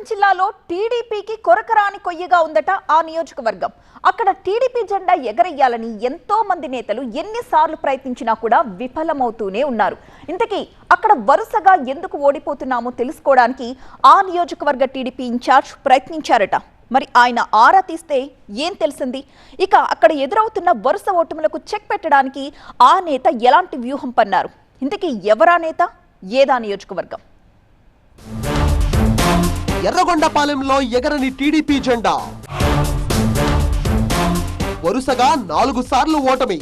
ప్రకాశం జిల్లాలో టీడీపీకి కొరకరాని కొయ్యగా ఉందట ఆ నియోజకవర్గం. అక్కడ టీడీపీ జెండా ఎగరేయాలని ఎంతో మంది నేతలు ఎన్నిసార్లు ప్రయత్నించినా కూడా విఫలమవుతూనే ఉన్నారు. ఇంతకీ అక్కడ వరుసగా ఎందుకు ఓడిపోతున్నామో తెలుసుకోవడానికి ఆ నియోజకవర్గ టీడీపీ ఇన్ఛార్జ్ ప్రయత్నించారట. మరి ఆయన ఆరా తీస్తే ఏం తెలిసింది? ఇక అక్కడ ఎదురవుతున్న వరుస ఓటములకు చెక్ పెట్టడానికి ఆ నేత ఎలాంటి వ్యూహం పన్నారు? ఇంతకీ ఎవరా నేత, ఏదా నియోజకవర్గం? ఎర్రగొండపాలెంలో ఎగరని టీడీపీ జెండా, వరుసగా 4 సార్లు ఓటమి.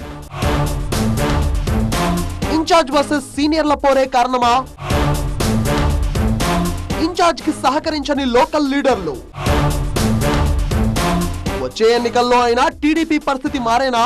ఇన్ఛార్జ్ వర్సెస్ సీనియర్ల పోరే కారణమా? ఇన్ఛార్జ్ కి సహకరించని లోకల్ లీడర్లు. వచ్చే ఎన్నికల్లో అయినా టీడీపీ పరిస్థితి మారేనా?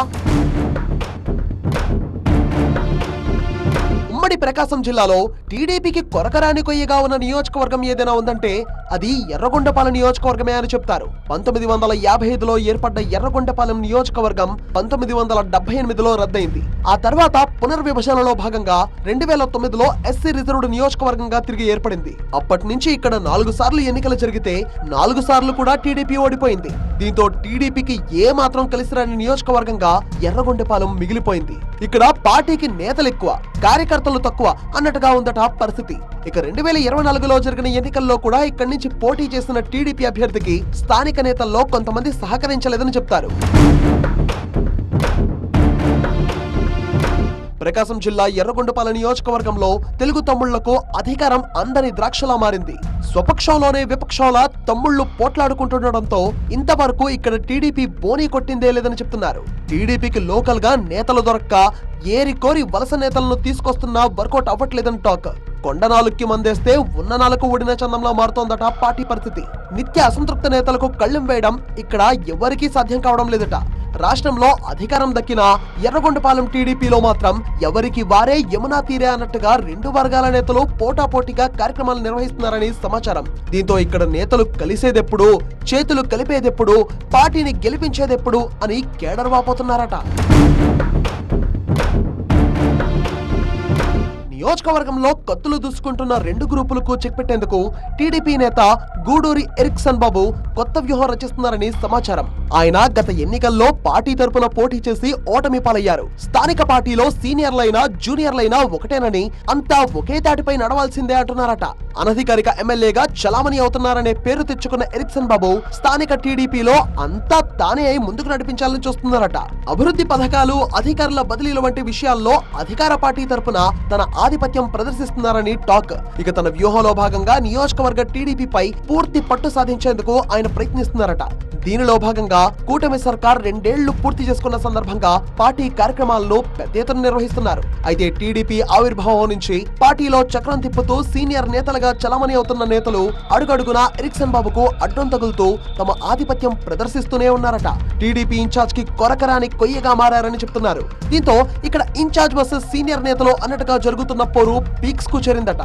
ఉమ్మడి ప్రకాశం జిల్లాలో టీడీపీకి కొరకరాని కొయ్యగా ఉన్న నియోజకవర్గం ఏదైనా ఉందంటే అది ఎర్రగొండపాలెం నియోజకవర్గమే అని చెప్తారు. 1955లో ఏర్పడ్డ ఎర్రగొండపాలెం నియోజకవర్గం 1978లో రద్దయింది. ఆ తర్వాత పునర్విభజనలో భాగంగా 2009లో ఎస్సీ రిజర్వ్డ్ నియోజకవర్గంగా తిరిగి ఏర్పడింది. అప్పటి నుంచి ఇక్కడ 4 సార్లు ఎన్నికలు జరిగితే 4 సార్లు కూడా టీడీపీ ఓడిపోయింది. దీంతో టీడీపీకి ఏ మాత్రం కలిసిరాని నియోజకవర్గంగా ఎర్రగొండపాలెం మిగిలిపోయింది. ఇక్కడ పార్టీకి నేతలు ఎక్కువ, కార్యకర్తలు తక్కువ అన్నట్టుగా ఉందట పరిస్థితి. ఇక 2024లో జరిగిన ఎన్నికల్లో కూడా ఇక్కడి నుంచి పోటీ చేసిన టీడీపీ అభ్యర్థికి స్థానిక నేతల్లో కొంతమంది సహకరించలేదని చెప్తారు. ప్రకాశం జిల్లా ఎర్రగొండపాలెం నియోజకవర్గంలో తెలుగు తమ్ముళ్లకు అధికారం అందని ద్రాక్షలా మారింది. స్వపక్షంలోనే విపక్షంలా తమ్ముళ్లు పోట్లాడుకుంటుండటంతో ఇంతవరకు ఇక్కడ టీడీపీ బోనీ కొట్టిందే లేదని చెప్తున్నారు. టీడీపీకి లోకల్ గా నేతలు దొరక్క ఏరి కోరి వలస నేతలను తీసుకొస్తున్నా వర్కౌట్ అవ్వట్లేదని టాక్. కొండనాలుక్కి మందేస్తే ఉన్న నాలుగు ఊడిన చందంలా మారుతోందట పార్టీ పరిస్థితి. నిత్య అసంతృప్త నేతలకు కళ్ళెం వేయడం ఇక్కడ ఎవరికీ సాధ్యం కావడం లేదట. రాష్ట్రంలో అధికారం దక్కినా ఎర్రగొండపాలెం టీడీపీలో మాత్రం ఎవరికి వారే యమునా తీరే అన్నట్టుగా 2 వర్గాల నేతలు పోటాపోటీగా కార్యక్రమాలు నిర్వహిస్తున్నారని సమాచారం. దీంతో ఇక్కడ నేతలు కలిసేదెప్పుడు, చేతులు కలిపేదెప్పుడు, పార్టీని గెలిపించేదెప్పుడు అని కేడర్వాపోతున్నారట. నియోజకవర్గంలో కత్తులు దూసుకుంటున్న 2 గ్రూపులకు చెక్ పెట్టేందుకు టీడీపీ నేత గూడూరి ఎరిక్సన్ బాబు కొత్త వ్యూహం రచిస్తున్నారని సమాచారం. ఆయన గత ఎన్నికల్లో పార్టీ తరపున పోటీ చేసి ఓటమి పాలయ్యారు. స్థానిక పార్టీలో సీనియర్లైనా జూనియర్లైనా ఒకటేనని, అంతా ఒకే తాటిపై నడవాల్సిందే అంటున్నారట. అనధికారిక ఎమ్మెల్యేగా చలామణి అవుతున్నారనే పేరు తెచ్చుకున్న ఎరిక్సన్ బాబు స్థానిక టీడీపీలో అంతా తానే అయి ముందుకు నడిపించాలని చూస్తున్నారట. అభివృద్ధి పథకాలు, అధికారుల బదిలీల వంటి విషయాల్లో అధికార పార్టీ తరపున తన ఆధిపత్యం ప్రదర్శిస్తున్నారని టాక్. ఇక తన వ్యూహంలో భాగంగా నియోజకవర్గ టీడీపీపై పూర్తి పట్టు సాధించేందుకు ఆయన ప్రయత్నిస్తున్నారట. దీనిలో భాగంగా కూటమి సర్కార్ 2 ఏళ్లు పూర్తి చేసుకున్న సందర్భంగా పార్టీ కార్యక్రమాలను పెద్ద ఎత్తున నిర్వహిస్తున్నారు. అయితే టీడీపీ ఆవిర్భావం నుంచి పార్టీలో చక్రం తిప్పుతూ సీనియర్ నేతలుగా చలామణి అవుతున్న నేతలు అడుగడుగునా ఎరిక్సన్ బాబుకు అడ్డం తగులుతూ తమ ఆధిపత్యం ప్రదర్శిస్తూనే ఉన్నారట. టీడీపీ ఇన్ఛార్జ్ కి కొరకరాని కొయ్యగా మారారని చెప్తున్నారు. దీంతో ఇక్కడ ఇన్ఛార్జ్ వర్సెస్ సీనియర్ నేతలు అన్నట్టుగా జరుగుతున్న పోరు పీక్స్ కు చేరిందట.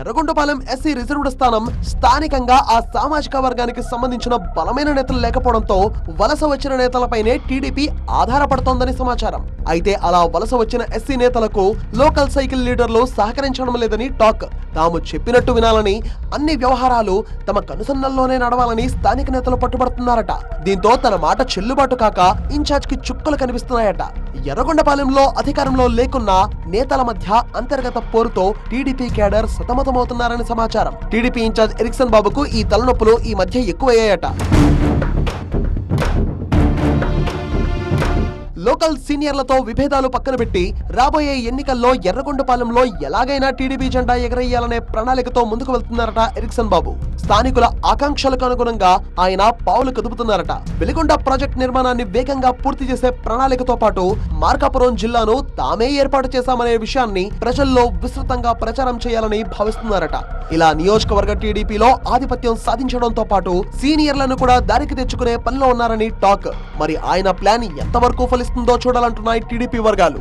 ఎర్రగొండపాలెం ఎస్సీ రిజర్వ్డ్ స్థానం స్థానికంగా ఆ సామాజిక వర్గానికి సంబంధించిన బలమైన నేతలు లేకపోవడంతో వలస వచ్చిన నేతలపైనే టీడీపీ ఆధారపడుతోందని సమాచారం. అయితే అలా వలస వచ్చిన ఎస్సీ నేతలకు లోకల్ సైకిల్ లీడర్లు సహకరించడం లేదని టాక్. తాము చెప్పినట్టు వినాలని, అన్ని వ్యవహారాలు తమ కనుసన్నల్లోనే నడవాలని స్థానిక నేతలు పట్టుబడుతున్నారట. దీంతో తన మాట చెల్లుబాటు కాక ఇన్ఛార్జ్ కి చుక్కలు కనిపిస్తున్నాయట. ఎర్రగొండపాలెంలో అధికారంలో లేకున్నా నేతల మధ్య అంతర్గత పోరుతో టీడీపీ కేడర్ సతమతమవుతున్నారని సమాచారం. టీడీపీ ఇన్ఛార్జ్ ఎరిక్సన్ బాబుకు ఈ తలనొప్పులు ఈ మధ్య ఎక్కువయ్యాయట. లోకల్ సీనియర్లతో విభేదాలు పక్కన పెట్టి రాబోయే ఎన్నికల్లో ఎర్రగొండపాలెంలో ఎలాగైనా టీడీపీ జెండా ఎగరేయాలనే ప్రణాళికతో ముందుకు వెళ్తున్నారట ఎరిక్సన్ బాబు. స్థానికుల ఆకాంక్షలకు అనుగుణంగా ఆయన పావులు కదుపుతున్నారట. వెలిగొండ ప్రాజెక్ట్ నిర్మాణాన్ని వేగంగా పూర్తి చేసే ప్రణాళికతో పాటు మార్కాపురం జిల్లాను తామే ఏర్పాటు చేశామనే విషయాన్ని ప్రజల్లో విస్తృతంగా ప్రచారం చేయాలని భావిస్తున్నారట. ఇలా నియోజకవర్గ టీడీపీలో ఆధిపత్యం సాధించడంతో పాటు సీనియర్లను కూడా దారికి తెచ్చుకునే పనిలో ఉన్నారని టాక్. మరి ఆయన ప్లాన్ ఎంతవరకు ఫలిస్తుందో చూడాలంటున్నాయి టీడీపీ వర్గాలు.